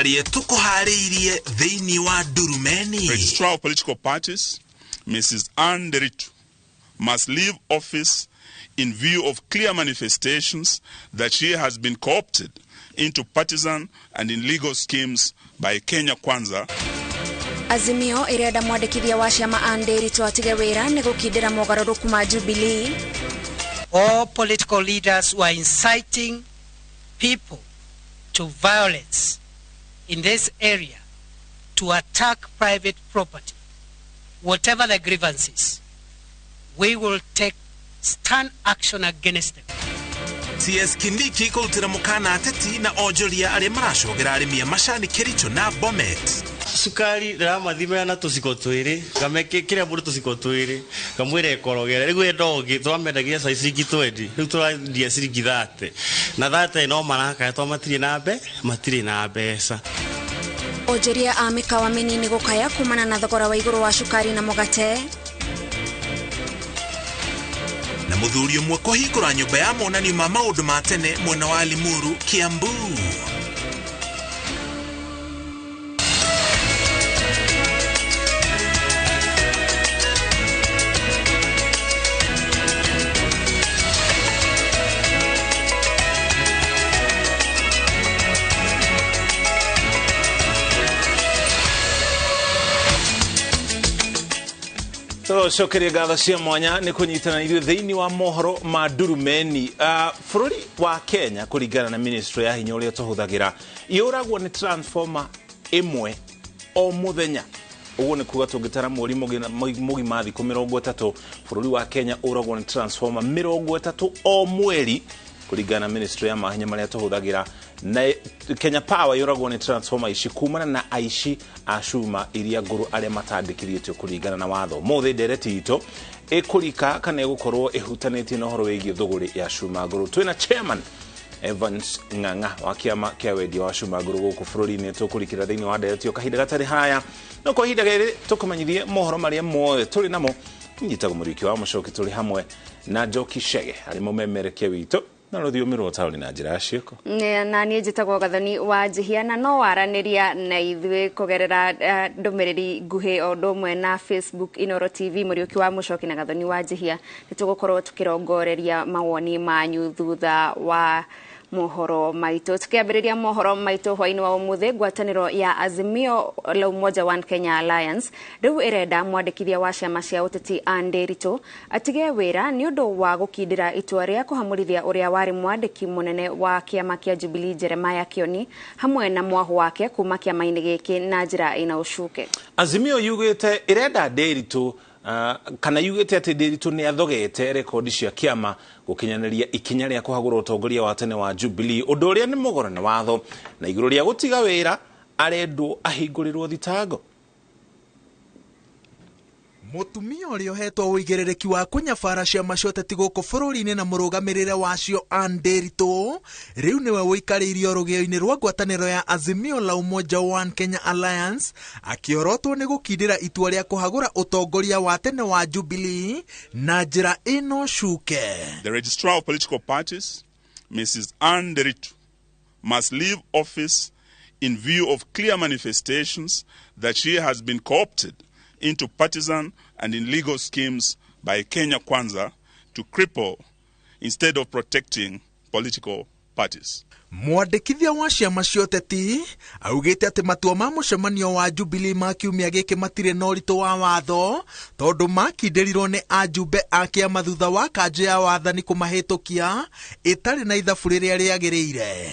twarie tukuhariirie thiini wa Durumeni. Registrar of Political Parties, Mrs. Ithatũ, must leave office in view of clear manifestations that she has been co-opted into partisan and illegal schemes by Kenya Kwanza. Azimio irenda mwandikithia wa ciama Ithatũ atige wira ni gukindira mogaruruku ma Jubilee. All political leaders were inciting people to violence in this area, to attack private property. Whatever the grievances, we will take stern action against them. CS Kindiki kulutira mukana ateti na ojoria aria maracogera arimia macani Kericho na Bomet. Sukari ramathimera na tuciko twiri gameke kiria mburu tuciko twiri kamwire ekorogera rigu endogi twamendagia ciringi 20 riu turandia ciringi 30 na 30 no maraka matiri na mbeca. Ojoria a mikawa minini gukaya kumana na thogora wa iguru wa sukari na mugate. Na muthuri umwe kuhingura nyumba ya monanio ma maundu ma tene mwena wa INooro, Kiambu. Shokeria gatho cia mwanya ni kunyitana irio thiini wa mohoro ma Durumeni. Bururi wa Kenya kuringana na ministry ya hinya uria tuhuthagira iuragwo ni transformer imwe o muthenya. Uguo ni kuga tungitara mweri mugima thiku 30 bururi wa Kenya uragwo ni transformer 30 o mweri kuringana na ministry ya mahinya maria tuhuthagira. Na Kenya Power yoragwo ni transformer ici kumana na aici acuma iria nguru aria matandikithitio kuringana na watho. Mothe ndereti ito ikurika kana gukorwo ihutanetie na horo wigi thuguri ya cuma nguru. Twina chairman Evans Ng'ang'a wa kiama kia wendia wa cuma nguru guku bururi-ini tukurikira thiini wa ndereti o kahinda gatari haya no kwa hinda giri tukumanyithie mohoro maria mothe turi namo. Nyitago muriki wa mucoki turi hamwe na Njoki Shege ari mumemerekia witu na rũthiomi rwa taũni na njĩra ya ciĩko. Na niĩ njĩtagwo Gathoni wa Njihia na no waraniria na ithuĩ kũgerera ndũmĩrĩri nguhĩ o ũndũ ũmwe na Facebook INooro TV Mũriũki wa Mũchoki na Gathoni wa Njihia nĩtũgũkorwo tũkĩrongoreria mawoni manyu thutha wa mohoro maito. Tukiambĩrĩria mohoro maito hwainĩ wa ũmũthĩ, ngwatanĩro ya Azimio la Umoja One Kenya Alliance rĩu ĩrenda mwandĩkithia wa ciama cia ũteti Ithatũ atige wĩra nĩ ũndũ wa gũkindĩra itua rĩa kũhamũrithia ũrĩa warĩ mwandĩki mũnene wa kĩama kĩa Jubilee Jeremiah Kioni hamwe na mwahu wake kuma kĩama-inĩ gĩkĩ na njĩra ĩna ũcuke. Azimio yugĩte ĩrenda Ithatũ kana yugite ati Ithatũ ni athogete rekodi cia kiama gukinyaniria ikinya ria kuhagura utongoria wa tene wa Jubilee undu uria ni mugorane watho na iguru ria gutiga wira arendwo ahingurirwo thitango. Mutumia uria hetwo uigiririki wa kunyabara ciama cia ũteti gũkũ bũrũri-inĩ na mũrũgamĩrĩre wacio Ithatũ riu niwe ũikariirio rũgĩo-inĩ rwa ngwatanĩro ya Azimio la Umoja One Kenya Alliance akiorotwo nĩ gũkindĩra itua rĩa kũhagũra ũtongoria wa tene wa Jubilee na njĩra ĩno cuke. The Registrar of Political Parties, Mrs. Ithatũ, must leave office in view of clear manifestations that she has been co-opted into partisan and illegal schemes by Kenya Kwanza to cripple instead of protecting political parties. Mwandĩkithia wa ciama cia ũteti augĩte atĩ matua ma mũcemanio wa Jubilee ma kiumia gĩkĩ matirĩ na ũritũ wa watho tondũ makindĩrirwo nĩ ajumbe a kĩama thutha wa kanjũ ya wathani kũmahĩtũkia ĩtarĩ na ithabu rĩrĩa rĩagĩrĩire.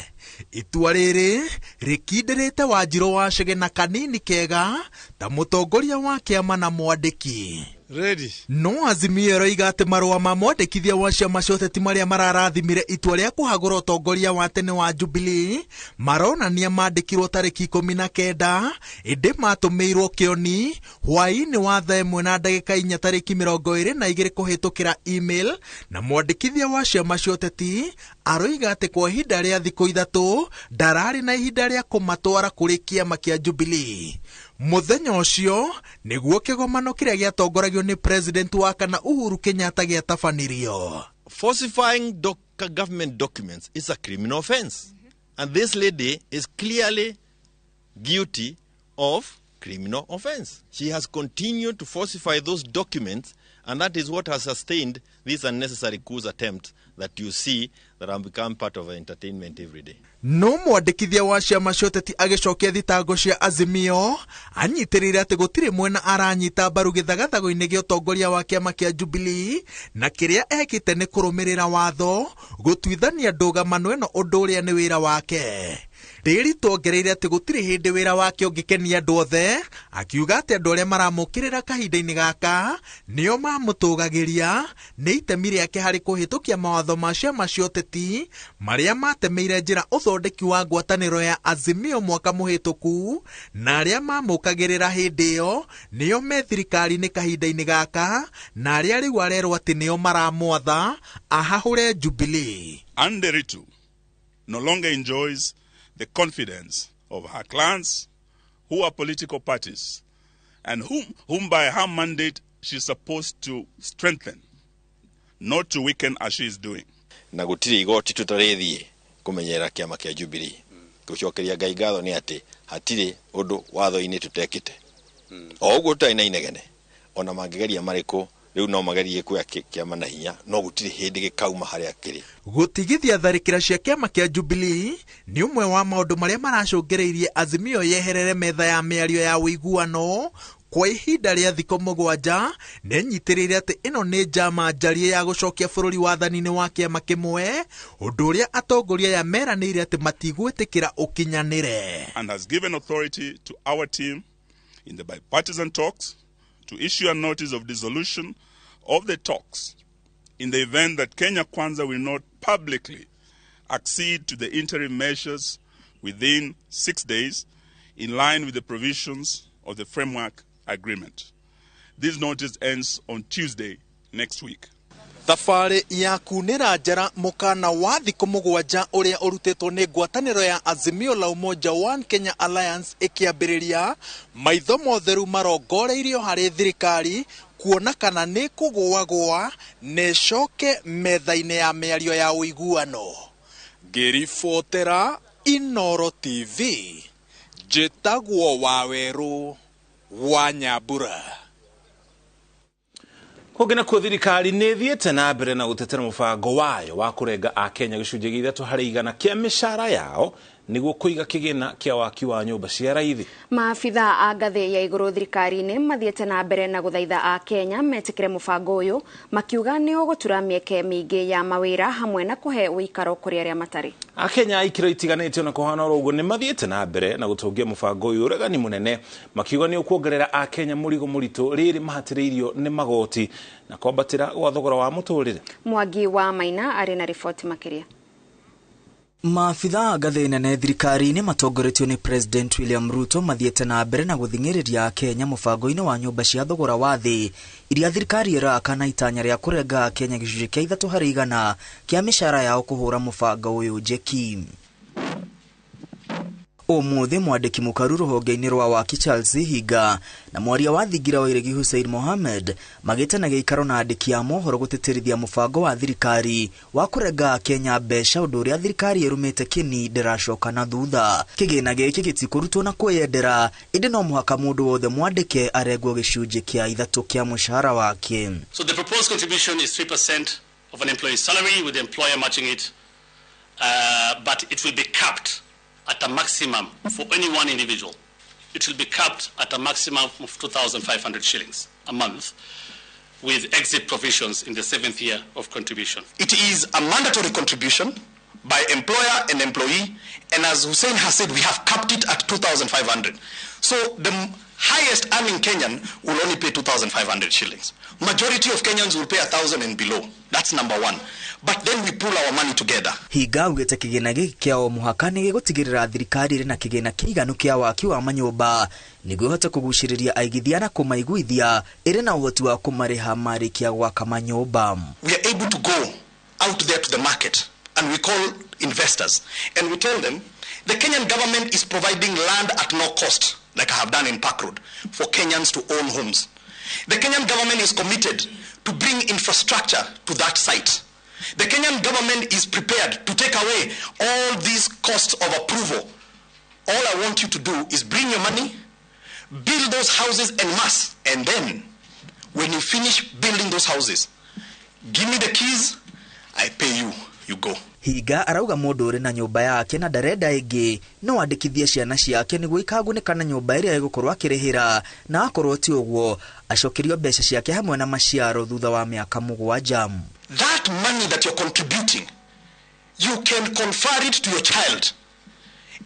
Itua rĩrĩ rĩkindĩrĩte Wanjirũ wa Chege na kanini kega ta mũtongoria wa kĩama na mwandĩki. Ready. No Azimio ĩroiga atĩ marũa ma mwandĩkithia wa ciama cia ũteti marĩa mararathimire itua rĩa kũhagũra ũtongoria wa tene wa Jubilee maronania mandĩkirwo tarĩki 19 ĩndĩ matũmĩirwo Kioni hwaĩ-inĩ wa thaa 1:04 tarĩki 22 kũhĩtũkĩra email na mwandĩkithia wa ciama cia ũteti aroiga atĩ kwa ihinda rĩa thikũ 3 ndararĩ na ihinda rĩa kũmatwara kũrĩ kĩama kĩa Jubilee. Muthenya ũcio nĩguo kĩgomano kĩrĩa gĩatongoragio nĩ President wa kana Uhuru Kenyatta gĩatabanirio. Falsifying government documents is a criminal offense. And this lady is clearly guilty of criminal offense. She has continued to falsify those documents, and that is what has sustained this unnecessary coup attempt that you see that have become part of our entertainment every day. No mwandĩkithia wa ciama cia ũteti agĩcokia thitango cia Azimio anyitirĩire atĩ gũtirĩ mwena aranyita mbaru gĩthagathago-inĩ gĩa ũtongoria wa kĩama kĩa Jubilee na kĩrĩa ekĩte nĩ kũrũmĩrĩra watho gũtuithania ndũgamano ĩno ũndũ ũrĩa nĩ wĩra wake. Rĩritũ ongereire atĩ gũtirĩ hĩndĩ wĩra wake ũngĩkenia andũ othe, akiuga atĩ andũ arĩa maramũkĩrĩra kahinda-inĩ gaka nĩo mamũtũgagĩria nĩ itemi rĩake harĩ kũhĩtũkia mawatho ma ciama cia ũteti marĩa matemeire njĩra ũthondeki wa ngwatanĩro ya Azimio mwaka mũhĩtũku, na arĩa mamũkagĩrĩra hĩndĩ ĩyo nĩo me thirikari-inĩ kahinda-inĩ gaka, na arĩa rĩu arerwo atĩ nĩo maramwatha ahahũre Jubilee. Ithatũ no longer enjoys the confidence of her clans, who are political parties, and whom by her mandate she's supposed to strengthen, not to weaken as she is doing. Na gutiri igoti tutarethi kumenyera kiama kia Jubilee. Gucokeria Ngai ngatho ni ati hatiri undu watho-ini tutekite. O uguo tutai na inegene. Ona mangegeria mariko riu no magerie kuya kiama na hinya, no gutiri hindi gikauma haria kiri. Gutigithia tharĩkĩra cia kĩama kĩa Jubilee nĩ ũmwe wa maũndũ marĩa maracũngĩrĩirie Azimio yeherere metha ya mĩario ya ũiguano kwa ihinda rĩa thikũ 7. Nĩnyitĩrĩire atĩ ĩno nĩ njama njarie ya gũcokia bũrũri wathani-inĩ wa kĩama kĩmwe, ũndũ ũrĩa atongoria ya meranĩire atĩ matigwĩtĩkĩra ũkinyanĩre. And has given authority to our team in the bipartisan talks to issue a notice of dissolution of the talks in the event that Kenya Kwanza will not publicly accede to the interim measures within 6 days in line with the provisions of the framework agreement. This notice ends on Tuesday next week. Thabarĩ ya kunĩra njara mũkana wa thikũ 7 ũrĩa ũrutĩtwo nĩ ngwatanĩro ya Azimio la Umoja One Kenya Alliance ĩkĩambĩrĩria, maitho motheru marongoreirio harĩ thirikari kuona kana nĩ kũgũagũa nĩcoke metha-inĩ ya mĩario ya ũiguano. Ngĩribotera INooro TV, njĩtagwo Wawerũ wa Nyambura. Kũngĩna kuo thirikari nĩ thiĩte na mbere na gũtetera mũbango wayo wa kũrenga Akenya gĩcunjĩ gĩa 3 harĩ 100 kĩa mĩcara yao nĩguo kũiga kĩgĩna kĩa waki wa nyũmba cia raithi. Maabitha a ngathĩ ya igũrũ thirikari-inĩ mathiĩte na mbere na gũthaitha Akenya metĩkĩre mũbango ũyũ, makiuga nĩ ũgũtura mĩeke mĩingĩ ya mawĩra hamwe na kũhe ũikaro kũrĩ arĩa matarĩ. Akenya ikĩro itiganĩte ona kũhana ũguo nĩ mathiĩte na mbere na gũtũngia mũbango ũyũ ũregani mũnene, makiuga nĩ ũkuongerera Akenya mũrigo mũritũ rĩrĩ mahatĩrĩirio nĩ magoti na kwambatĩra gwa thogora wa mũtũrĩre. Mwangi wa Maina arĩ na riboti makĩria. Maabitha a ngathĩ nene thirikari-inĩ matongoretio nĩ President William Ruto mathiĩte na mbere na gũthing'ĩrĩria Kenya mũbango-inĩ wa nyũmba cia thogora wa thĩ iria thirikari ĩraka na itanya rĩa kũrenga Kenya gĩcunjĩ kĩa 3 harĩ 100 kĩa mĩcara yao kũhũra mũbango ũyũ njeki. Ũmũthĩ mwandĩki mũkaru rũhonge-inĩ rwa waki Charles Higa na mwaria wa thingira wa Iregi Hussein Mohamed magĩte na gĩikaro na andĩki a mohoro gũtĩtĩrithia mũbango wa thirikari wa kũrenga Kenya mbeca, ũndũ ũrĩa thirikari ĩrũmĩte kĩni ndĩracoka na thutha. Kĩgĩna gĩkĩ gĩtikũrutwo na kwĩyendera, ĩndĩ no mũhaka mũndũ wothe mwandĩke arengwo gĩcunjĩ kĩa 3 kĩa mũcara wake. So the proposed contribution is 3% of an employee's salary with the employer matching it, but it will be capped at a maximum for any one individual. It will be capped at a maximum of 2,500 shillings a month with exit provisions in the 7th year of contribution. It is a mandatory contribution by employer and employee, and as Hussein has said, we have capped it at 2,500. So the highest earning Kenyan will only pay 2,500 shillings. Majority of Kenyans will pay 1,000 and below. That's number one. But then we pull our money together. Higa ugĩte kĩgĩna gĩkĩ kĩa o mũhaka nĩ gĩgũtigĩrĩra thirikari ĩrĩ na kĩgĩna kĩiganu kĩa waki wa manyũmba nĩguo ĩhote kũgucĩrĩria aigithia na kũmaiguithia ĩrĩ na ũhoti wa kũmarĩha marĩkia gwaka manyũmba. We are able to go out there to the market and we call investors and we tell them the Kenyan government is providing land at no cost, like I have done in Park Road, for Kenyans to own homes. The Kenyan government is committed to bring infrastructure to that site. The Kenyan government is prepared to take away all these costs of approval All I want you to do is bring your money, build those houses en masse, and then when you finish building those houses, give me the keys, I pay you, you go. Higa arauga mundu uri na nyumba yake na ndarenda ingi no andikithie ciana ciake niguo ikagunĩka na nyumba iria igukorwo akirihira na akorwo ti uguo acokerio mbeca ciake hamwe na maciaro thutha wa miaka 7. That money that you're contributing, you can confer it to your child.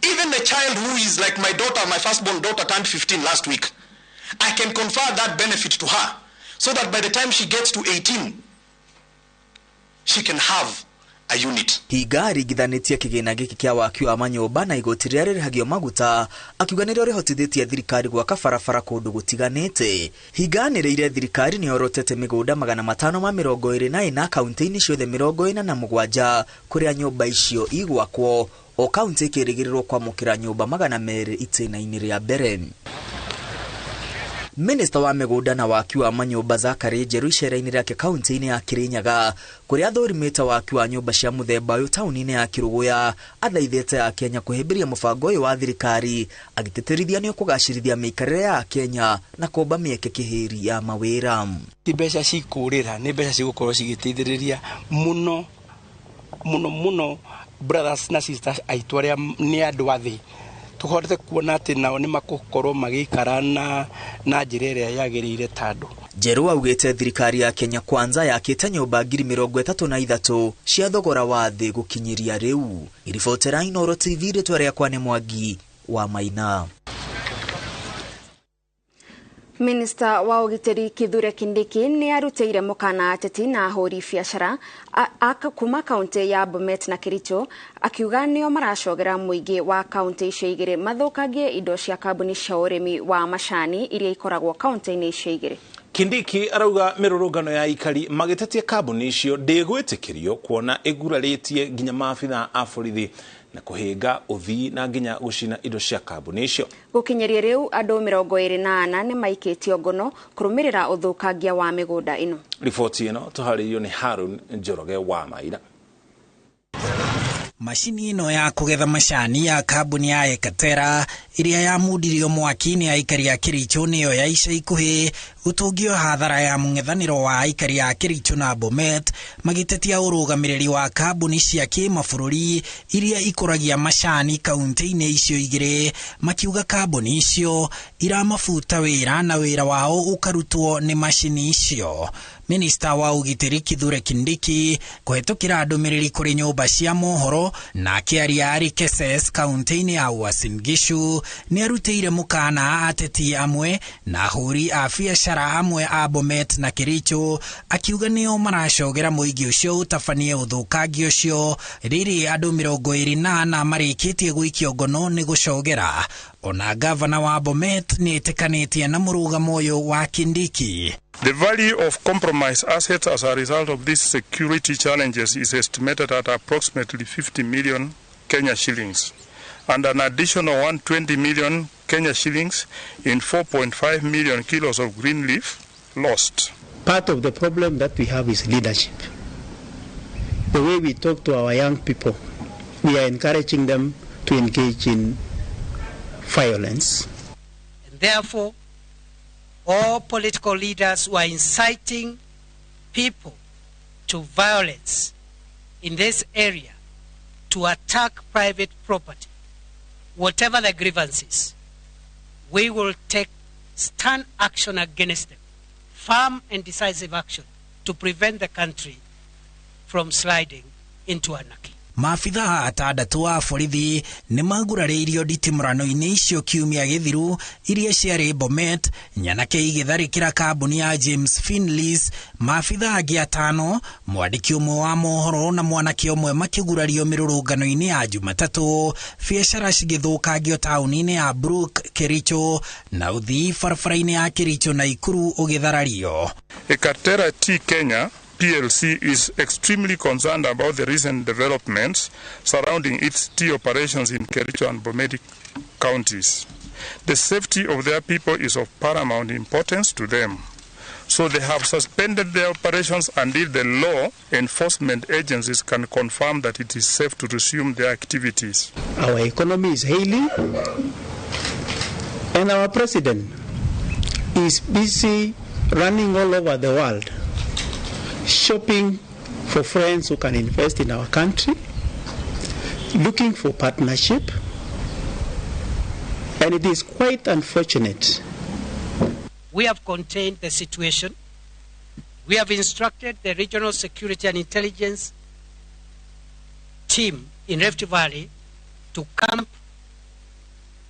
Even a child who is like my daughter, my firstborn daughter turned 15 last week. I can confer that benefit to her so that by the time she gets to 18, she can have a unit. Higa arigithanitie kigina giki kia waki wa manyumba na igoti riria ririhagio maguta akiuga nirio rihotithĩtie thirikari gwaka barabara kũndũ gũtiganĩte. Higa nĩrĩire thirikari nĩyorotete mĩgũnda 524 kaunti-inĩ ciothe 47 kũrĩa nyũmba icio igwakwo o kaunti ĩkĩrĩgĩrĩrwo kwamũkĩra nyũmba 200 itĩna-inĩ rĩa mbere. Minister wa mĩgũnda na waki wa manyũmba Zakari Njeru icera-inĩ rĩake kaunti-inĩ ya Kirinyaga kũrĩa athũrimĩte waki wa nyũmba cia mũthemba ũyũ taũni-inĩ ya Kiruguya athaithĩte ya Kenya kũhĩmbĩria mũbango ũyũ wa thirikari agĩtĩtĩrithia nĩ kũgacĩrithia mĩikarĩre ya Kenya na kũmba mĩeke kĩhĩri ya mawĩra. Mbeca cikũrĩra nĩ mbeca cigũkorwo cigĩteithĩrĩria mũno brothers na sisters aitũ arĩa nĩ andũ athĩ tuhote kuona atĩ nao nĩ makukorwo magĩikara na njĩra ĩrĩa yagĩrĩire tandũ. Njeru augĩte thirikari ya Kenya Kwanza yakĩte nyũmba 33,000 cia thogora wa thĩ gũkinyĩria rĩu. Iribotera INooro TV rĩtwa rĩakwa nĩ Mwangi wa Maina. Minister wa ugitiri Kithure Kindiki ni arutĩire mũkana ateti na ahũri biacara kuma kaunti ya Bomet na Kericho akiuga nĩo maracogera mũingĩ wa kaunti icio igĩrĩ mathũkangie indo cia kambuni cia ũrĩmi wa macani iria ikoragwo kaunti-inĩ icio igĩrĩ. Kindiki arauga mirurungano ya ikari magitetie kambuni icio ndĩgwĩtĩkĩrio kuona igurarĩtie nginya maabitha a borithi na kuhinga uthii na nginya gucina indo cia kambuni icio. Gukinyeria riu andu 24 ni maikĩtio ngono kũrũmĩrĩra ũthũkangia wa mĩgũnda ino. Riboti ĩno tũharĩirio nĩ Harun Njoroge wa Maira. Mashini ino ya kugetha macani ya kambuni ya Ekatera iria yamundirio mwaki-inĩ ya aikari a Kericho nĩyo ya ica ikuhĩ gũtũngio hathara ya mũng'ethanĩro wa aikari a Kericho na Bomet magĩtetia ũrũgamĩrĩri wa kambuni cia kĩmabũrũri iria ikũragia macani kaunti-inĩ icio igĩrĩ makiuga kambuni icio iramabuta wĩra na wĩra wao ũkarutwo nĩ mashini icio. Minister wa ugitiri Kithure Kindiki kũhetũkĩra ndũmĩrĩri kũrĩ nyũmba cia mohoro na akĩaria arĩ Keses kaunti-inĩ ya Uasin Gishu nĩ arutĩire mũkana ateti amwe na ahũri a biacara amwe a Bomet na Kericho akiuga nĩo maracogera mũingĩ ũcio ũtabanie ũthũkangia ũcio rĩrĩ andũ 24 marĩkĩtie gũikio ngono nĩ gũcogera. Ona gavana wa Bomet nĩ ĩtĩkanĩtie na mũrũgamo ũyũ wa Kindiki. The value of compromised assets as a result of these security challenges is estimated at approximately 50 million Kenya shillings and an additional 120 million Kenya shillings in 4.5 million kilos of green leaf lost. Part of the problem that we have is leadership. The way we talk to our young people, we are encouraging them to engage in violence. And therefore, all political leaders who are inciting people to violence in this area to attack private property, whatever the grievances, we will take stern action against them, firm and decisive action to prevent the country from sliding into anarchy. Maabitha atandatu a borithi nĩ magurarĩirio nditimũrano-inĩ icio kiumia gĩthiru iria ciarĩ Bomet, nyanake igĩtharĩkĩra kambuni ya James Finleys, maabitha angĩ 5, mwandĩki ũmwe wa mohoro na mwanake ũmwe makĩgurario mĩrũrũngano-inĩ ya Jumatatũ, biacara cigĩthũkangio taũni-inĩ ya Brook, Kericho na ũthii barabara-inĩ ya Kericho na Ikuru ũgĩtharario. Ekatera Tea Kenya PLC is extremely concerned about the recent developments surrounding its tea operations in Kericho and Bomet counties. The safety of their people is of paramount importance to them. So they have suspended their operations until the law enforcement agencies can confirm that it is safe to resume their activities. Our economy is hailing, and our president is busy running all over the world, shopping for friends who can invest in our country, looking for partnership, and it is quite unfortunate. We have contained the situation. We have instructed the Regional Security and Intelligence team in Rift Valley to camp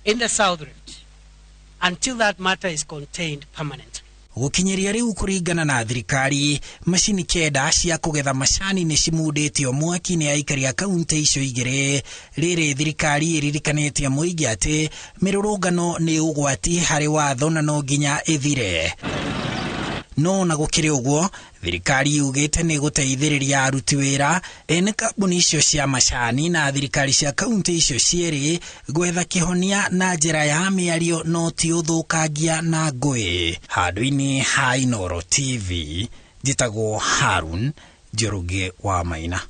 in the South Rift until that matter is contained permanently. Gukinyeria riu kuringana na thirikari macini kenda cia kugetha macani ni cimunditio mwaki-ini aikari a kaunti icio igiri. Riri thirikari iririkanĩtie muingi ati mirurungano ni ugwati hari watho na no nginya ithire. No na gukiri uguo thirikari yugite ni guteithiriria aruti wira ene kambuni icio cia macani na thirikari cia kaunti icio cieri gwetha kihonia na njira ya miario no ti uthukangia na ngui. Handu-ini ha INooro TV njitagwo Harun Njoroge wa Maina.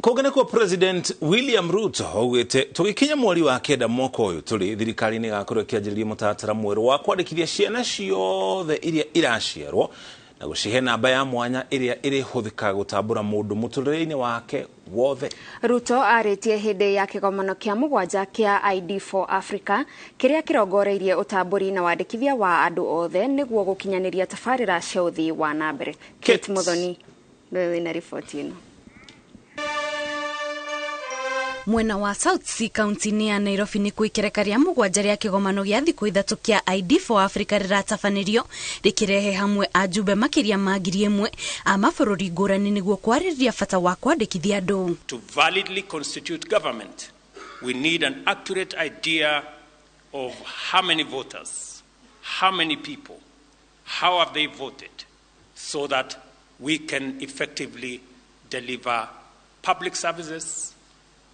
Kogene kwa President William Ruto augite tugikinya mweri wa kenda mwaka uyu turi thirikari ni gakorwo kianjiriria mutatara mweru wa kwandikithia ciana ciothe iria iraciarwo na gucihe namba ya mwanya iria iri huthika gutambura mundu muturire-ini wake wothe. Ruto aritie hindi ya kigomano kia mugwanja kia ID4 Africa kiria kirongoreirie utamburi na wandikithia wa andu othe niguo gukinyaniria tabarira cia uthii wa nambere. Kate Muthoni na ripoti ino. Mwena wa South Sea County ni ya Nairobi ni kuikerekaria mugwanja ria kigomano gia thiku ithatu kia ID4 Africa riratabanĩrio rikirehe hamwe ajumbe makiria ma 1,000 a mabũrũri ngũrani niguo kwarĩrĩria bata wa kwandĩkithia andũ. To validly constitute government, we need an accurate idea of how many voters, how many people, how have they voted, so that we can effectively deliver public services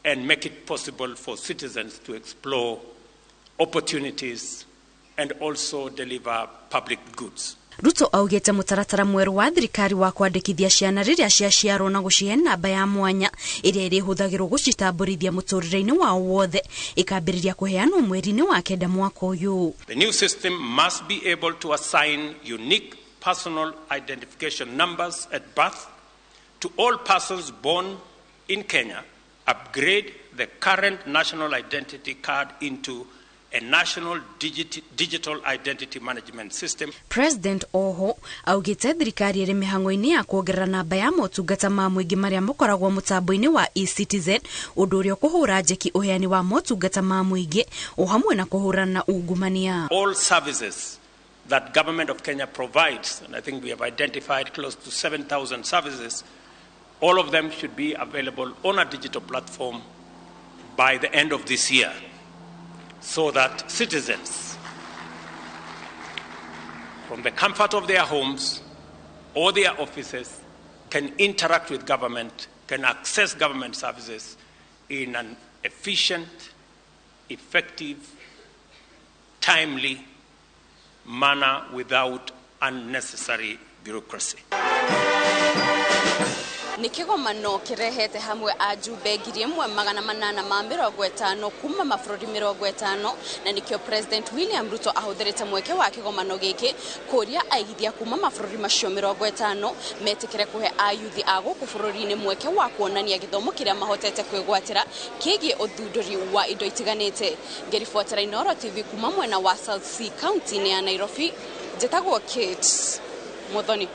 and make it possible for citizens to explore opportunities and also deliver public goods. Ruto augite mutaratara mweru wa thirikari wa kwandĩkithia ciana riria ciaciarwo na gucihe namba ya mwanya iria irihuthagirwo gucitamburithia muturire-ini wao wothe ikambiriria kuheanwo mweri-ini wa kenda mwaka uyu. The new system must be able to assign unique personal identification numbers at birth to all persons born in Kenya, upgrade the current national identity card into a national digital identity management system. President Oho augite thirikari iri mihango-ini ya kuongerera namba ya motungata ma muingi maria mukoragwo mutambo-ini wa eCitizen undu uria kuhura njeki uheani wa motungata ma muingi o hamwe na kuhurana na ungumania. All services that government of Kenya provides, and I think we have identified close to 7,000 services, all of them should be available on a digital platform by the end of this year, so that citizens, from the comfort of their homes or their offices, can interact with government, can access government services in an efficient, effective, timely manner without unnecessary bureaucracy. Ni kigomano kirehete hamwe ajumbe 1,850 kuma mabũrũri 50 na nikio President William Ruto ahũthĩrĩte mweke wa kigomano gĩkĩ kũria aigithia kuma mabũrũri macio 50 metikire kuhe ayuthi a gũkũ bũrũri-inĩ mweke wa kuonania gĩthomo kĩrĩa mahotete kwĩgwatĩra kĩgiĩ ũthundũri wa indo itiganĩte. Ngĩribotera INooro TV kuma mwena wa South Sea County ya Nairobi, njĩtagwo Kate Muthoni.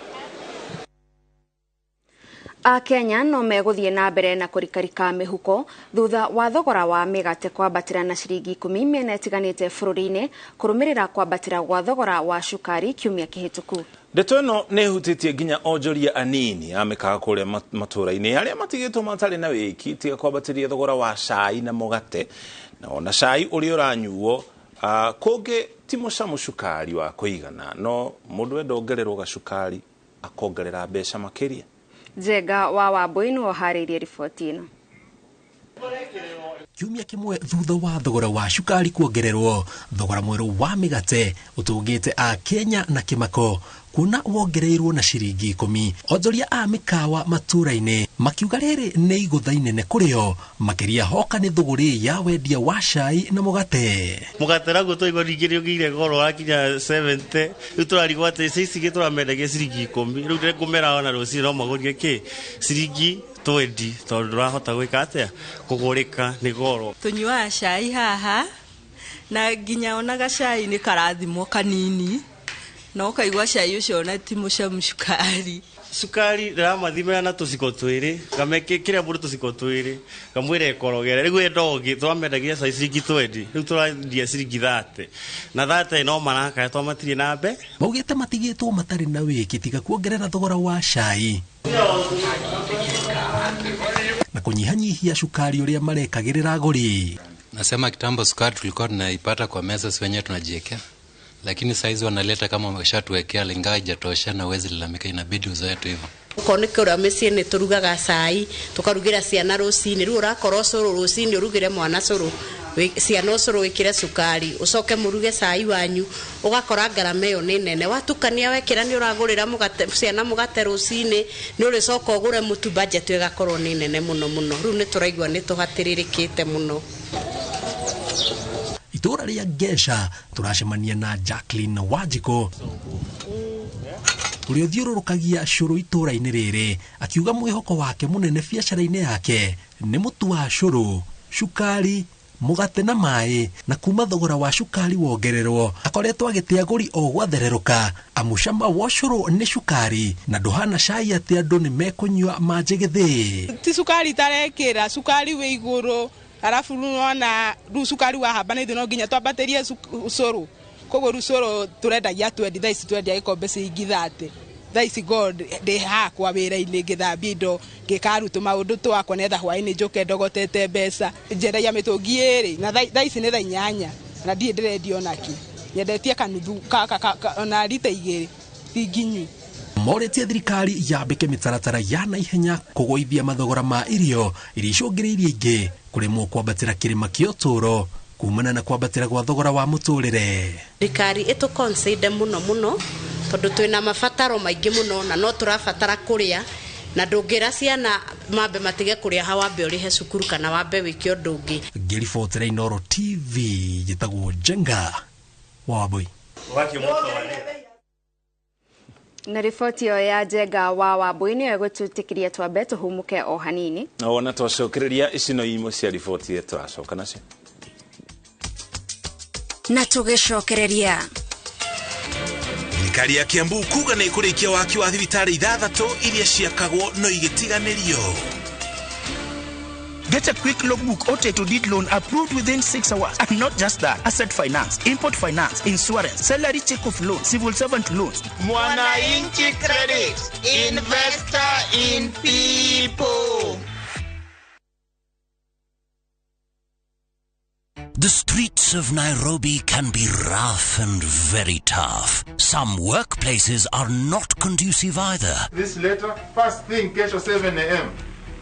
Akenya no meguthie na mbere na kurikarika mihuko thutha wa thogora wa migate kwambatira na ciringi 10 miena itiganite bũrũri-inĩ kurumirira kwambatira gwa thogora wa cukari kiumia kihituku. Ndeto ĩno nĩ hutĩtie nginya onjoria anini a mĩkawa kũrĩa matũũra-inĩ arĩa matigĩtwo matarĩ na wĩki tiga kwambatĩria thogora wa cai na mũgate na ona cai ũrĩa ũranyuo kũngĩ ti mũcamu cukari wa kũigana no mũndũ wenda ongererwo gacukari akongerera mbeca makĩria. Njenga wa Wambũi nĩwe harĩirie riboti ĩno. kiumia kimwe thutha wa thogora wa cukari kuongererwo, thogora mweru wa migate utungite a Kenya na kimako kuna wongereirwo na ciringi 10. Onjoria a mikawa maturaine makiuga riri ni igutha inene kurio makiria hoka ni thuguri ya wendia wa cai na mugate. Mugate ragu toigwa ringirio gire goro akinya 70 uturarigwa ati sisi gituramendage ciringi 10 riu ngumera ona ruci no magurie ki ciringi 20 tondu ndurahota gwika atia kugurika ni goro. Tunyua cai haha na nginya onaga cai ni karathimo kanini no kaigwa cai ucio na ti mucamu cukari ndĩramathimĩra na tũciko twĩrĩ ngameke kĩrĩa mũndũ tũciko twĩrĩ ngamwĩra ekorogere rĩu endogi twamendagia cai ciringi 20 rĩu tũrendia ciringi 30 na 30 no marakaya twamatirĩ na mbe maugĩte matigĩtwo matarĩ na wĩki tiga kuongerera thogora wa cai na kunyihanyihia cukari ũrĩa marekagĩrĩra agũri. Nasema kitambo sukari tulikuwa tunaipata kwa meza si wenyewe tunajiwekea, lakini saizi wanaleta kama wameshatuwekea lingawa haijatosha na uwezi lalamika, inabidi uzoe tu hivyo. Ukoneka ura mesi ne turugaga cai tukarugira ciana rucini riu urakora curu rucini urugire mwana curu ciana curu wikire sukari ucoke muruge cai wanyu ugakora ngarama iyo ni nene watukania wekira ni uragurira mugate ciana mugate rucini ni uricoka ugure mutu budget igakorwo ni nene muno riu ni turaigwa ni tuhatiririkite muno. Itura ria Gesha turacemania na Jacqueline Wajiko uria thiururukagia curu itura-ini riri akiuga mwihoko wake munene biacara-ini yake ni mutu wa curu, cukari, mugate na mai, na kuma thogora wa cukari wongererwo akoretwo agitia aguri o gwathererũka amucama wa curu ni cukari na nduhana cai ati andu ni mekunywa manjigithi ti cukari tarekira cukari wi iguru arafu nona sukari wa haba nithu no nginya twambaterie curu koguo rucuru turendagia 20 thaisi twendia gikombe ciringi 30 thaisi god de hakwa wira-ini ngithambia indo ngikaruta maundu twakwa netha hwaini njuke ndogotete mbeca njendagia mitungi iri na thaisi ni 8 na ndie ndirendio naki nyendetie kanuthu na lita 2 tinginyu. Moretie thirikari yambike mitaratara ya naihenya kugoithia mathogora ma irio iricũngĩrĩirie ingĩ kuremwo kwambatĩra kĩrĩma kĩa ũtũũro kumana na kwambatĩra gwa thogora wa mũtũrĩre. Thirikari ĩtũ consider muno tondu twina mabataro maingi muno na no turabatara kuria na ndungira ciana mambe matige kuria hawambe urihe cukuru kana wambe wiki undu ungi. Ngiribotera INooro TV jitagwo Jenga Wabui. Na riboti yo ya Jenga wa Wabui ni egututikiria twambe tuhumuke o hanini na wona twacokereria icino imwe cia riboti ye twacoka nacio na tugicokereria. Thirikari ya Kiambu kuga nĩ ikũrĩkia waki wa thibitarĩ 6 iria ciakagwo no igĩtiganĩrio. Get a quick logbook or title deed loan approved within 6 hours. And not just that, asset finance, import finance, insurance, salary check-off loan, civil servant loans. Mwananchi Credit, investor in people. The streets of Nairobi can be rough and very tough. Some workplaces are not conducive either. This letter, first thing, kesho 7 a.m.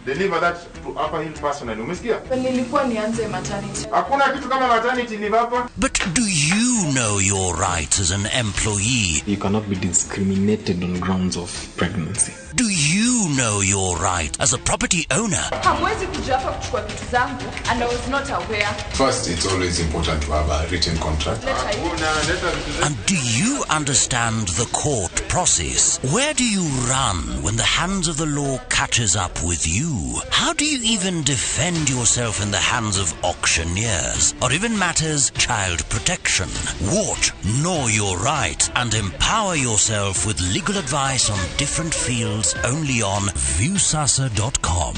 Deliver that to Upper Hill personally. Umesikia? Nilikuwa nianze maternity. Hakuna kitu kama maternity leave hapa. But do you know your rights as an employee? You cannot be discriminated on grounds of pregnancy. Do you know your right as a property owner? Hamwezi kuja hapa kuchukua vitu zangu and I was not aware. First, it's always important to have a written contract. And do you understand the court process? Where do you run when the hands of the law catches up with you? How do you even defend yourself in the hands of auctioneers? Or even matters child protection? Watch Know Your Right and empower yourself with legal advice on different fields only on viewsasa.com.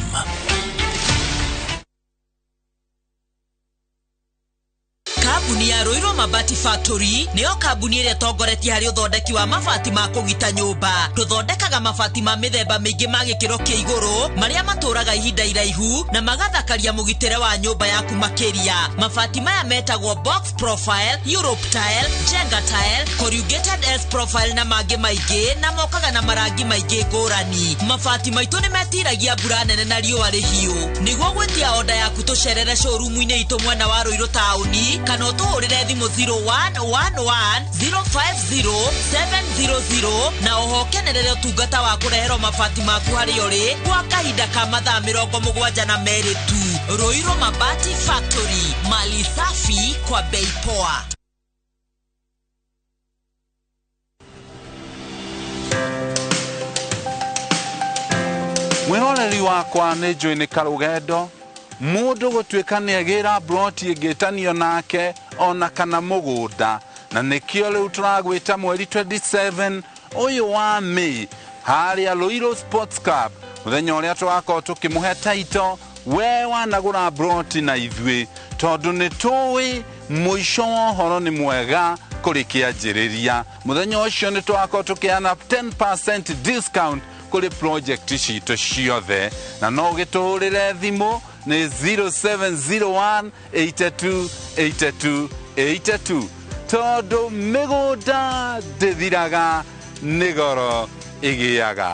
Kambuni ya Roiro Mabati Factory nĩyo kambuni ĩrĩa tongoretie harĩ ũthondeki wa mabati ma kũgita nyũmba. Tũthondekaga mabati ma mĩthemba mĩingĩ ma gĩkĩro kĩa igũrũ marĩa matũraga ihinda iraihu na magathakaria mũgitĩre wa nyũmba yaku makĩria. Mabati maya metagwo box profile, Europe tile, Jenga tile, corrugated S profile na mangĩ maingĩ na mokaga na marangi maingĩ ngũrani. Mabati maitũ nĩ metiragia mbura nene na riũa rĩhiũ. Nĩguo gwĩtia oda yaku tũcerere showroom-inĩ itũ mwena wa Roiro taũni kana ũtũhũrĩre thimũ 0111 050 700 na ũhokenerere ũtungata wa kũreherwo mabati maku harĩ ũrĩ kwa kahinda ka mathaa 72 tu. Roiro Mabati Factory, mali safi kwa bei poa. Mwĩhoreri wakwa nĩ njũĩ nĩ karũgendo mũndũ gũtuĩka nĩagĩra broti ĩngĩtanio nake ona kana mũgũnda, na nĩkĩo rĩu tũragwĩta mweri 27 ũyũ wa May harĩa Roiro Sports Club, mũthenya ũrĩa tũgakorwo tũkĩmũhe taito we wanagũra broti na ithuĩ, tondũ nĩ tũĩ mũico wa ũhoro nĩ mwega kũrĩ kĩanjĩrĩria. Mũthenya ũcio nĩ tũgakorwo tũkĩheana 10% discount kũrĩ project citũ ciothe, na no gĩtũhũrĩre thimũ nĩ 0701 82 82 82, tondũ mĩgũnda ndĩthiraga nĩ goro ĩgĩaga.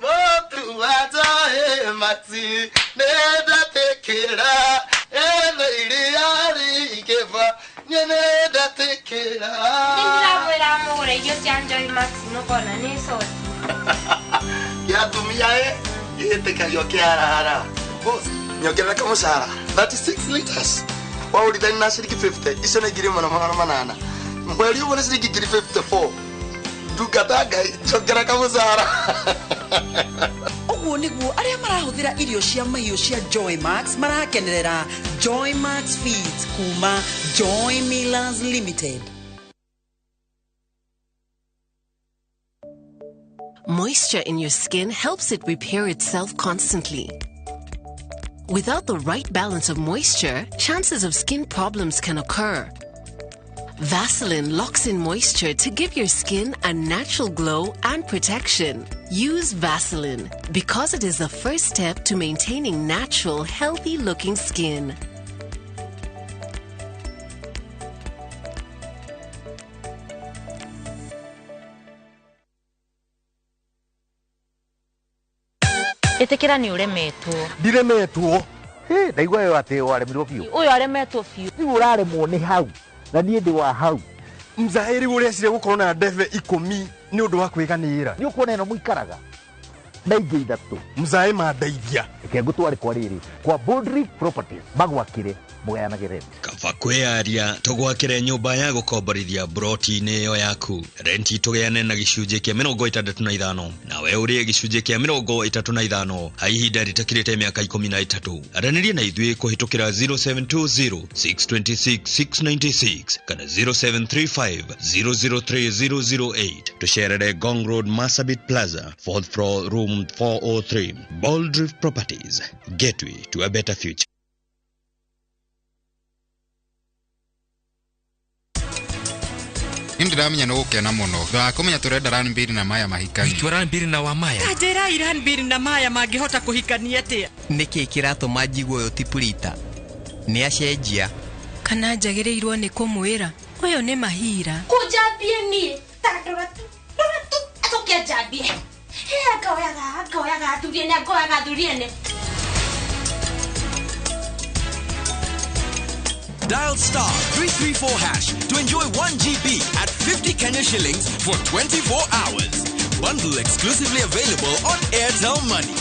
Motu watoe mati nenda tekera iria ikeva nenda tekera. Nindira bwera mugure iyo janjo maxi no kona ni soti. Ya tumia itekayo kiarara. Boss, nyongera kama sara 36 liters. Wa ulidani na shilingi 50. Iso na giri mwana manana. Mweli ubona shilingi 54. Dukataga nyongera kama sara. Oguo niguo aria marahuthira irio cia mahiũ cia Joy Max marakenerera Joy Max Feeds kuma Joy Millers Limited. Moisture in your skin helps it repair itself constantly. Without the right balance of moisture, chances of skin problems can occur. Vaseline locks in moisture to give your skin a natural glow and protection. Use Vaseline because it is the first step to maintaining natural, healthy-looking skin. Itekera ni uremetwo. Ndiremetwo. Ndaigua yo ati waremirwo biu. Uyu aremetwo biu. Ni uraremwo ni hau. Na niĩ ndĩ wa hau. Mzairi ũrĩa cire gũkorwo na ndebe 10 nĩ ũndũ wa kwĩganĩra. Nĩ ũkuona ĩno mũikaraga. Na ingĩ ithatũ. Mzai mandeithia. Reke ngũtware kwa rĩrĩ. Kwa Boldrick Properties magwakĩre mũgayanagĩre. Kaba kwĩyaria tũgwakĩre nyũmba ya gũkomborithia broti-inĩ ĩyo yaku. Renti tũgeane na gĩcunjĩ kĩa 35 nawe ũrĩe gĩcunjĩ kĩa 35 ha ihinda rĩtakĩrĩte mĩaka 13. Aranĩria na ithuĩ kũhĩtũkĩra 0720 626 696 kana 0735 003 008. Tũcerere Gong Road Marsabit Plaza 4th floor room 403. Boldrick Properties, gateway to a better future. Ndiramenya no gukena muno. Thwa kumenya turenda ran mbiri na maya mahikani. Twara mbiri na wa maya. Tajera iran mbiri na maya mangihota kuhikania atia. Niki kiratuma njigwo yo tipulita. Ni acenjia. Kana njagĩrĩirwo nĩ kũmwĩra ũyũ nĩ mahira. Kujambie ni tandora tu atokia jambie. He kaoyaga turiene kaoyaga turiene. Dial star 334# to enjoy 1 GB at 50 Kenya shillings for 24 hours. Bundle exclusively available on Airtel Money.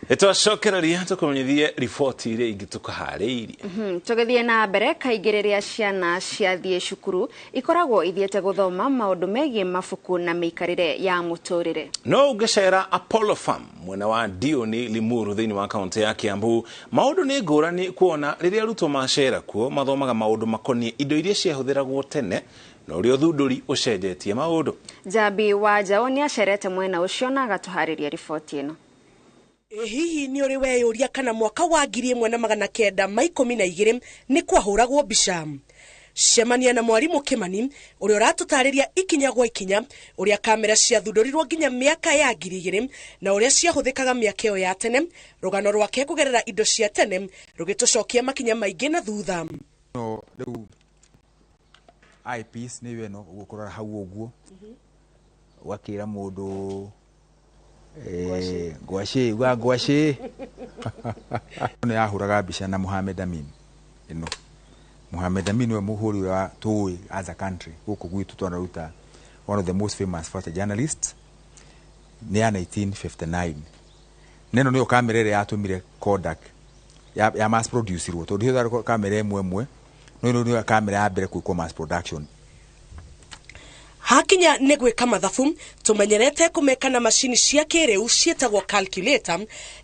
Itwacokereria tukumenyithie riboti iria ingi tukaharĩirie. Tugithie na mbere kaingĩ rĩrĩa ciana ciathiĩ cukuru ikoragwo ithiĩte gũthoma maũndũ megiĩ mabuku na mĩikarĩre ya mũtũrĩre. No ũngĩcera Apollo Farm mwena wa Dioni Limuru thĩinĩ wa kaunti ya Kiambu, maũndũ nĩ ngũrani kuona rĩrĩa arutwo macera kuo mathomaga maũndũ makoniĩ indo iria ciahũthĩragwo tene na ũrĩa ũthundũri ũcenjetie maũndũ. Jabi wa Jao nĩ acerete mwena ũcio na agatũharĩria riboti ĩno. Hihi ni uri weyuria kana mwaka wa 1912 ni kwahuragwo mbica. Cemania na mwarimu Kimani uria uratutariria ikinya gwa ikinya uria kamera ciathundurirwo nginya miaka ya 2000 na uria ciahuthikaga miaka iyo ya tene, rugano rwake kugerera indo cia tene rugitucokia makinya maingi na thutha. No riu eyepiece ni weno gukorora hau uguo wakira mundu Gwashi nĩ yahũraga mbica na Mohamed Amin ino. Mohamed Amin we muhuri wa tui as a country huko gwitu tunaruta one of the most famous photojournalists ni ya 1959. Neno niyo kamera ile yatumire Kodak ya mass produce ro to hiyo kamera emwe no kamera ya mbere ku mass production. Hakinya nĩ gwĩka mathabu tumenyerete kumeka na mashini cia kĩrĩu cietagwo calculator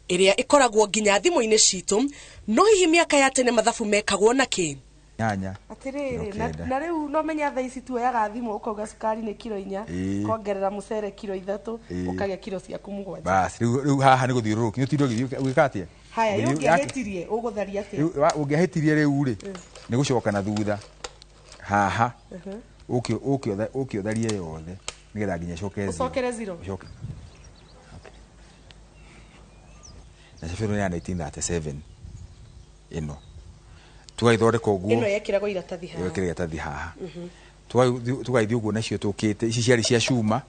iria ikoragwo nginya thimũ-inĩ citũ, no hihi miaka ya tene mathabu mekagwo na kĩ? Nyanya atiriri na rĩu no menya thaa ici tuoyaga thimũ ukauga sukari nĩ kilo 4 kongerera mũcere kilo 3 ukagĩa kilo ciaku 7. Bas rĩu haha nĩ gũthiũrũrũka nĩ gwĩka atĩa? Haya ũngĩahĩtirie ũgũtharia atĩa? Ũngĩahĩtirie rĩu rĩ nĩ gũcoka na thutha haha ukio tharie yothe nigetha nginya cokere zero. Na cebero ya 1937 ino tugaithondeka uguo ino yekiragwo iratathi haha tugaithio uguo nacio tukite ici ciari cia cuma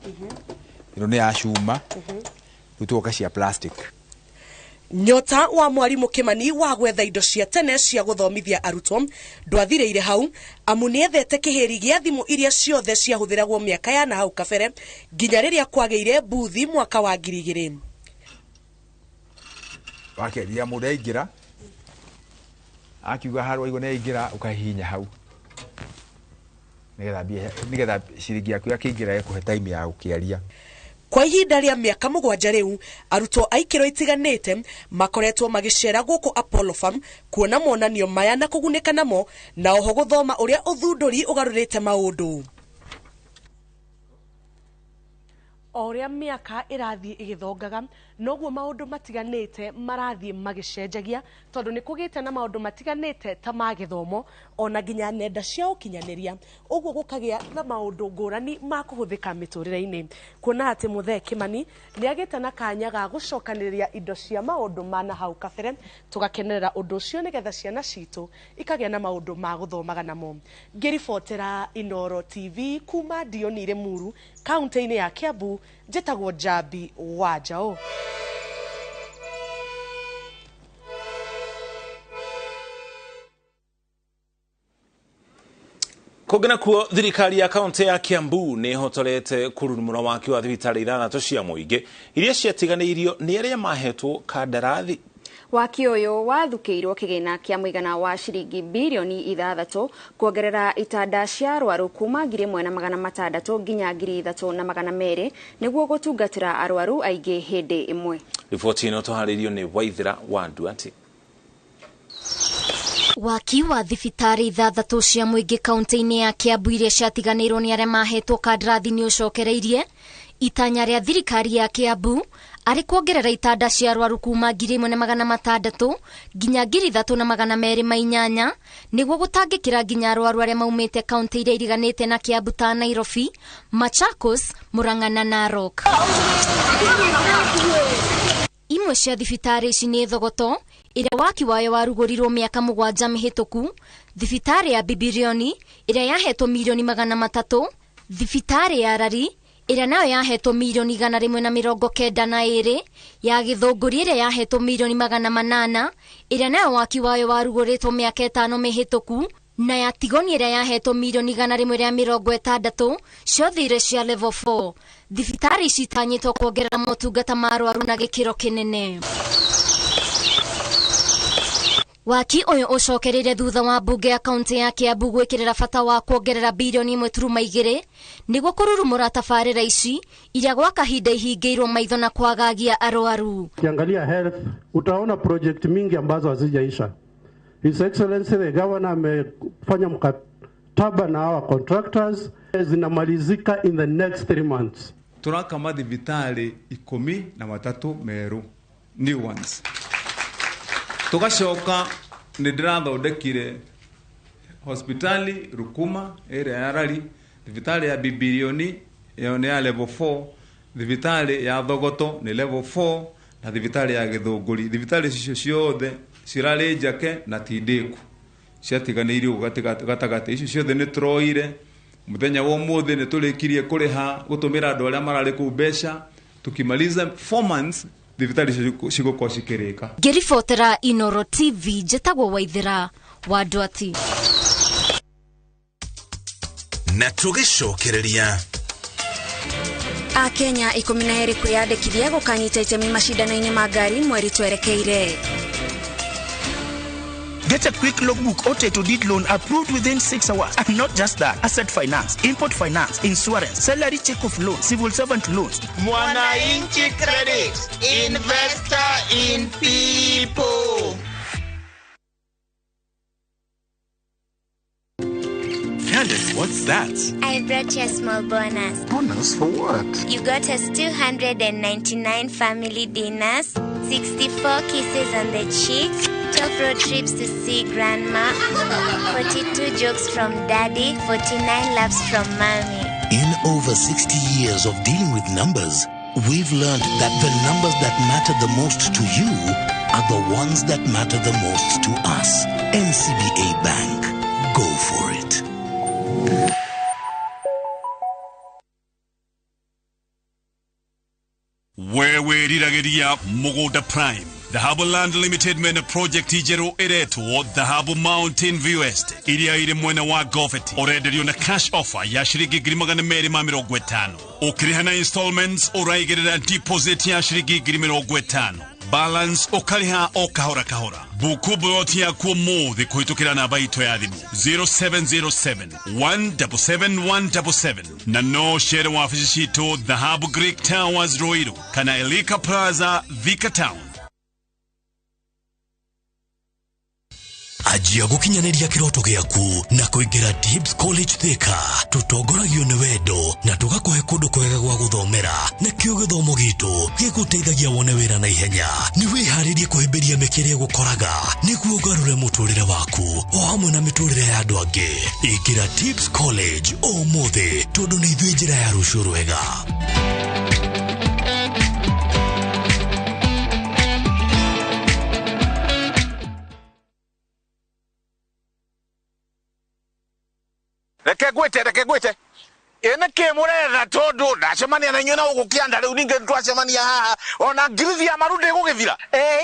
ino ni ya cuma tutoka cia plastic. Nyota wa mwarimu Kimani wa gwetha indo cia tene cia guthomithia arutwo ndwathireire hau, amu niethete kiheri gia thimu iria ciothe ciahuthiragwo miaka ya na hau kabere nginya riria kwageire buthi mwaka wa 2000. Wakeria mundu aingira akiuga harwa igone aingira ukahihinya hau nigetha ciringi yaku yakingira ekuhe time ya gukiaria. Kwa ihinda rĩa miaka 7 riu arutwo aikiro itiganite makoretwo magicera gũkũ Apollo Farm kuona monanio maya na kugunĩka namo na oho guthoma uria uthunduri ugarurite maundu. Oria miaka irathii igithongaga noguo maundu matiganite marathii magicenjagia tondu ni kugite na maundu matiganite ta magithomo ona nginya nenda cia ukinyaniria, uguo gukagia na maundu ngurani ma kuhuthika miturire-ini. Kuona ati Muthe Kimani ni agite na kanya ga gucokaniria indo cia maundu mana hau kabere, tugakenerera undu ucio nigetha ciana citu ikagia na maundu ma guthomaga namo. Ngiribotera INooro TV kuma Dioni Limuru kaunti-ini ya Kiambu, njĩtagwo Jabi wa Jao. Kũgena kuo thirikari ya kaunti ya Kiambu nĩ hotorete kururumũra waki wa thibitarĩ 6 cia mũingĩ iria ciatiganĩirio nĩ arĩa mahetwo kandarathi. Waki ũyũ wathukĩirwo kĩgĩna kĩa mũigana wa ciringi bilioni 6 kuongerera itanda cia arwaru kuma 1,600 nginya 3,200 nĩguo gũtungatĩra arwaru aingĩ hĩndĩ ĩmwe. Riboti ĩno tũharĩirio nĩ Waithira wa Nduati. Waki wa thibitarĩ 6 cia mũingĩ kaunti-inĩ ya Kiambu iria ciatiganĩirwo nĩ arĩa mahetwo kandarathi nĩ ũcokereirie itanya rĩa thirikari ya Kiambu arĩ kuongerera itanda cia arwaru kuma 1,600 nginya 3,208 nĩguo gũtangĩkĩra nginya arwaru arĩa maumĩte kaunti iria iriganĩte na Kiambu ta Nairobi, Machakos, Murang'a na Narok. Imwe cia thibitarĩ ici nĩ Thogoto ĩrĩa waki wayo warugũrirwo mĩaka 7 mĩhĩtũku, thibitarĩ ya Bibilioni ĩrĩa yahetwo milioni 300, thibitarĩ ya Rari ĩrĩa nayo yahetwo milioni 192, ya Gĩthũngũri ĩrĩa yahetwo milioni 800, ĩrĩa nayo waki wayo warugũrĩtwo mĩaka 5 mĩhĩtũku, na ya Tigoni ĩrĩa yahetwo milioni 160, ciothe irĩ cia level 4. Thibitarĩ ici itanyĩtwo kuongerera motungata ma arwaru na gĩkĩro kĩnene. Waki oyo ucokereire thutha wa mbunge ya kaunti ya Kiambu gwikirira bata wa kuongerera bilioni 1.2 niguo kururumura tabarira ici iria gwa kahinda ihingiirwo maitho na kwagagia arwaru. Kiangalia health utaona project mingi ambazo hazijaisha. His Excellency the Governor amefanya mkataba na hawa contractors zinamalizika in the next 3 months. Turaka madivitali 13 meru new ones. Tugashoka nindirathondekire hospitali Rukuma area ya Rari, thibitari ya Bibilioni ni ya level 4, thibitari ya Thogoto ni level 4 na thibitari ya Githunguri. Thibitari icio ciothe cirari njake na tindiku ciatiganirio gatagati icio ciothe ni troire. Muthenya wa umuthi ni tulikirie kuriha gutumira andu aria marari ku besha tukimaliza 4 months thibitari cigukwa cikirika. Ngiribotera INooro TV njitagwo Waithira wa Ndwati na tugicokereria. Akenya 12 kwiyandikithia gukanyita itemi macindano-ini ma ngari mweri twerekeire. Get a quick logbook or to deed loan approved within 6 hours. And not just that, asset finance, import finance, insurance, salary check of loan, civil servant loans. Mwananchi Credit, investor in people. Candace, what's that? I brought you a small bonus. Bonus for what? You got us 299 family dinners, 64 kisses on the cheeks, 12 road trips to see grandma, 42 jokes from daddy, 49 laughs from mommy. In over 60 years of dealing with numbers, we've learned that the numbers that matter the most to you are the ones that matter the most to us. NCBA Bank. Go for it. Wewe rirageria Mugoda Prime. The Harbour Land Limited mena project ijero Ithatũ, the Harbour Mountain View Estate. Iria iri mwena wa Goveti. Orenderio na cash offer ya shiringi 250. Ukiriha na installments uraigerera deposit ya shiringi 50. Balance okariha o kahora kahora. Buku broti ya kuomuthi kuhitukira namba ito ya thimu 0707 177 na no share wa afisi shito The Harbour Greek Towers Roiru kana Elika Plaza Thika Town. Ajia gukinyaniria kiroto giaku na kuingira Tibbs College Thika. Tutongoragio ni wendo na tugakuhe kundu kwega gwa guthomera na kio githomo gitu giguteithagia wone wira na ihenya. Ni wiharirie kuhimbiria mikire gukoraga niguo garure muturire waku o hamwe na miturire ya andu angi. Ingira Tibbs College o mothe tondu ni ithui njira ya rucio rwega. Reke gwete. Ene kemurera tondu ndacemania na inyona ugukianda riu ninge twacemania haha ona ngirithi ya marundi gugithira.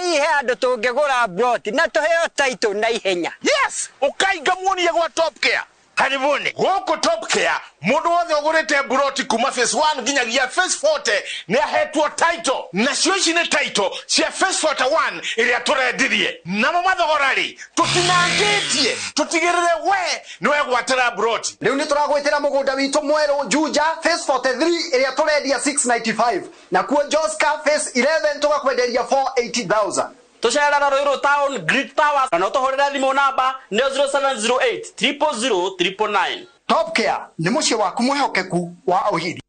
Ihe andu tungigura brot na tuheo title na ihenya. Yes, ukainga muonie gwa Top Care. Karibuni. Goko Top Care, mundu wothe ugurite broti kuma phase 1 nginyagia phase 40 ni ahetwo title. Na cio ici ni title cia phase 41 iria turendirie. Na mathogorari tutinangitie tutigirire we niwe gwatira broti. Riu ni turagwitira mugunda witu mweru Juja phase 43 iria turendia 695 na kuo Joska phase 11 tugakwenderia 480,000. Tushara Roiro Town Greek Towers na utohorera thimo namba 0708 000 999. Top Care ni mucie waku mwehokeku wa uhiri.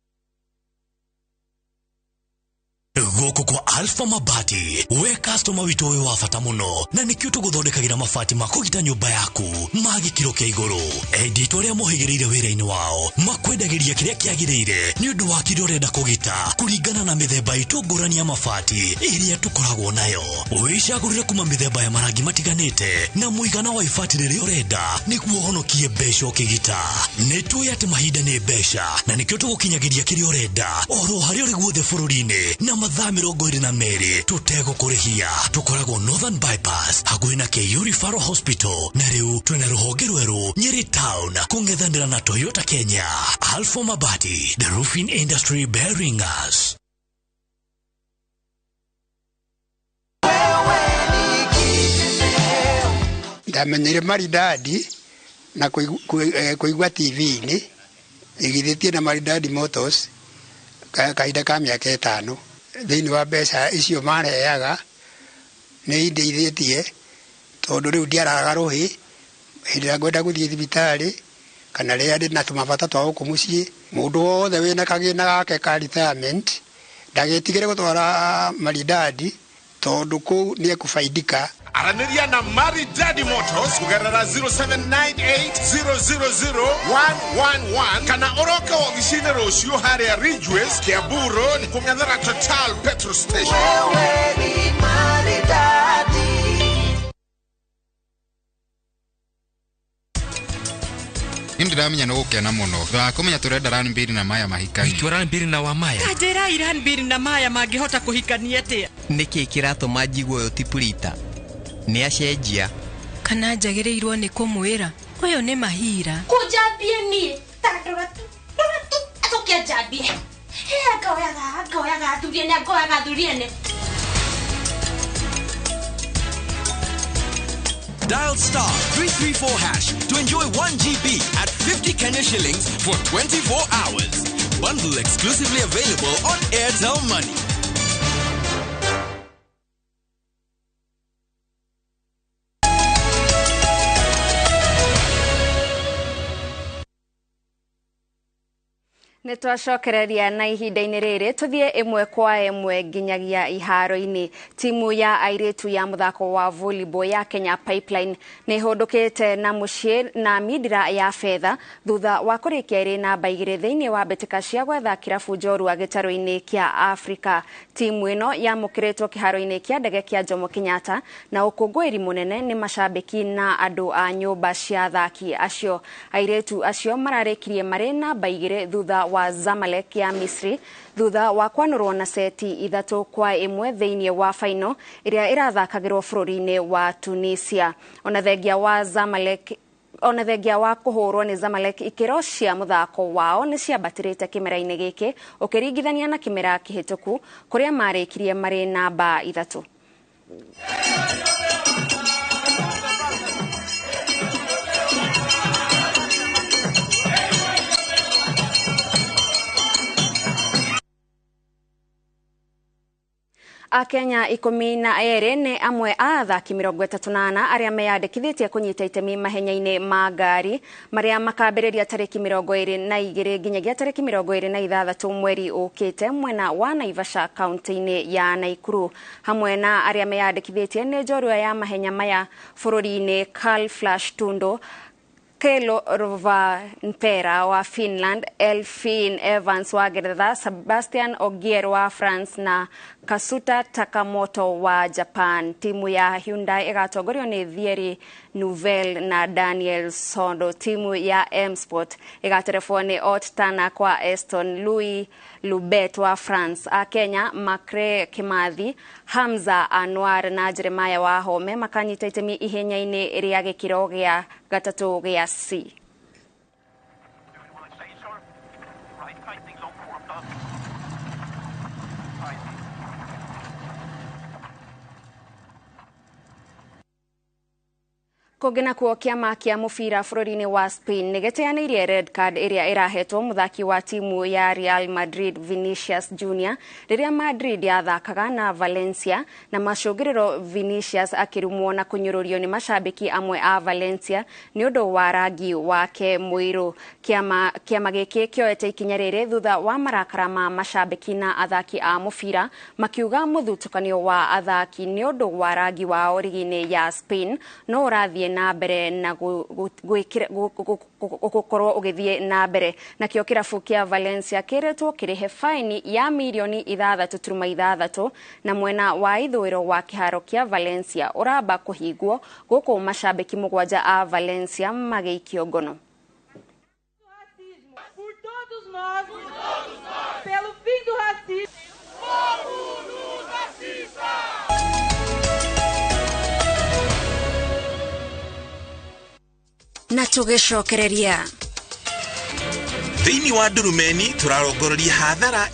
Goko kwa Alpha Mabati, we customer witu we wafata muno na nikio tuguthondekagira mabati makugita nyumba yaku magi kiro kia iguru. Edit aria muhigireire wira-ini wao makwendagiria kiria kiagirire ni undu wa kiria urenda kugita kuringana na mithemba itu ngurani ya mabati iria tukoragwo nayo. Wicagurire kuma mithemba ya marangi matiganite na muigana wa ibati riria urenda niguo honokie mbeca ukigita. Nitui ati mahinda ni mbeca na nikio tugukinyagiria kiria urenda oro haria uri guothe bururi-ini na mathaa 22 tutego kurihia. Tukoragwo Northern Bypass hakuhi na KU Referral Hospital na riu twina ruhonge rweru Nyeri Town kungethanira na Toyota Kenya. Alpha Mabati, the roofing industry bearing us. ndamenyire maridadi na kuigua TV-inĩ igithĩtie na Maridadi Motors kahinda ka mĩaka 5 thĩinĩ wa mbeca icio mareaga nĩ indeithĩtie tondũ rĩu ndiaraga rũhĩ hĩndĩ ĩrĩa ngwenda gũthiĩ thibitarĩ kana rĩrĩa ndĩ na tũmabata twa gũkũ mũciĩ. Mũndũ wothe wĩna kagĩna gake ka retirement ndagetigĩre gũtwara Maridadi tondũ kũu nĩ ekũfaidika. Aranĩria na Maridadi Motors kugerera 0798000111 kana ũroke ofici-inĩ rũciũ harĩa Ridgeways Kiambu Road kũng'ethera Total Petrol Station. Wewe ni Maridadi. Ndiramenya no gukena muno thutha kumenya turenda rani mbiri na maya mahikani twara mbiri na wa maya Kajera iran mbiri na maya mangihota kuhikania atia niki kiratuma njigwo yo tipulita ni acenjia kana njagĩrĩirwo nĩ kũmwĩra ũyũ nĩ mahira kujambie ni tandoratu atokia jambie kaoyaga thuriene Dial star 334 hash to enjoy 1 GB at 50 Kenya shillings for 24 hours. Bundle exclusively available on Airtel Money. Nitwacokereria na ihinda-inĩ rĩrĩ tuthie ĩmwe kwa ĩmwe nginyagia iharo-inĩ. Timu ya airĩtu ya muthako wa volleyball ya Kenya Pipeline nĩ hũndũkĩte na mũciĩ na midira ya fedha thutha wa kũrĩkia ĩrĩ namba 2 thĩinĩ wa mbĩtĩka cia gwetha kĩrabu njorua gĩtarũ-inĩ kĩa Afrika. Timu ĩno yamũkĩrĩtwo kĩharo-inĩ kĩa ndege kĩa Jomo Kenyatta na ũkũngũĩri mũnene nĩ macambĩki na andũ a nyũmba cia athaki acio. Airĩtu acio mararĩkirie marĩ namba 2 thutha wa Zamalek ya Misri thutha wa kwanũrwo na seti 3-1 thĩinĩ wa final ĩrĩa ĩrathakagĩrwo bũrũri-inĩ wa Tunisia. Ona thengia wa kũhũrwo nĩ Zamalek ikĩro cia mũthako wao nĩ ciambatĩrĩte kĩmera-inĩ gĩkĩ ũkĩringithania na kĩmera kĩhĩtũku kũrĩa marĩkirie marĩ namba 3. Akenya 12 nĩ amwe a athaki 34 arĩa meyandĩkithĩtie kũnyita itemi mahenya-inĩ ma ngari marĩa makambĩrĩria tarĩki 22 nginyagia tarĩki 26 mweri ũkĩte mwena wa Naivasha kaunti-inĩ ya Naikuru. Hamwe na arĩa meyandĩkithĩtie nĩ njorua ya mahenya maya bũrũri-inĩ Carl Flash Tundo, Kelo Rovanpera wa Finland, Elfin Evans wa Ngeretha, Sebastian Ogier wa France na Kasuta Takamoto wa Japan. Timu ya Hyundai ĩgatongorio nĩ Thierry Nouvel na Daniel Sondo. Timu ya M-Sport ĩgaterefwo nĩ Ot Tanak wa Eston, Louis Lubet wa France. A Kenya Makre Kimathi, Hamza Anwar na Jeremiah wa Home makanyita itemi ihenya-inĩ rĩa gĩkĩro gĩa gatatũ gĩa C. Kũngĩna kuo kĩama kĩa mũbira bũrũri-inĩ wa Spain nĩgĩteanĩirie red card ĩrĩa ĩrahetwo mũthaki wa timu ya Real Madrid Vinicius Junior rĩrĩa Madrid yathakaga na Valencia na macũngĩrĩro Vinicius akĩrumwo na kũnyũrũrio nĩ macambĩki amwe a Valencia nĩ ũndũ wa rangi wake mũirũ. Kĩama gĩkĩ kĩoete ikinya rĩrĩ thutha wa marakara ma macambĩki na athaki a mũbira makiuga mũthutũkanio wa athaki nĩ ũndũ wa rangi wao rigi-inĩ ya Spain no ũrathiĩ na mbere na gũkorwo ũgĩthiĩ na mbere. Nakĩo kĩrabu kĩa Valencia kĩrĩtwo kĩrĩhe faini ya mirioni 6.6 na mwena wa ithũĩro wa kĩharo kĩa Valencia ũramba kũhingwo gũkũ macambĩki 7 a Valencia magĩikio ngono. Pelo fim do racismo. Na tũgĩcokereria thĩinĩ wa ndurumeni tũrarongororia hathara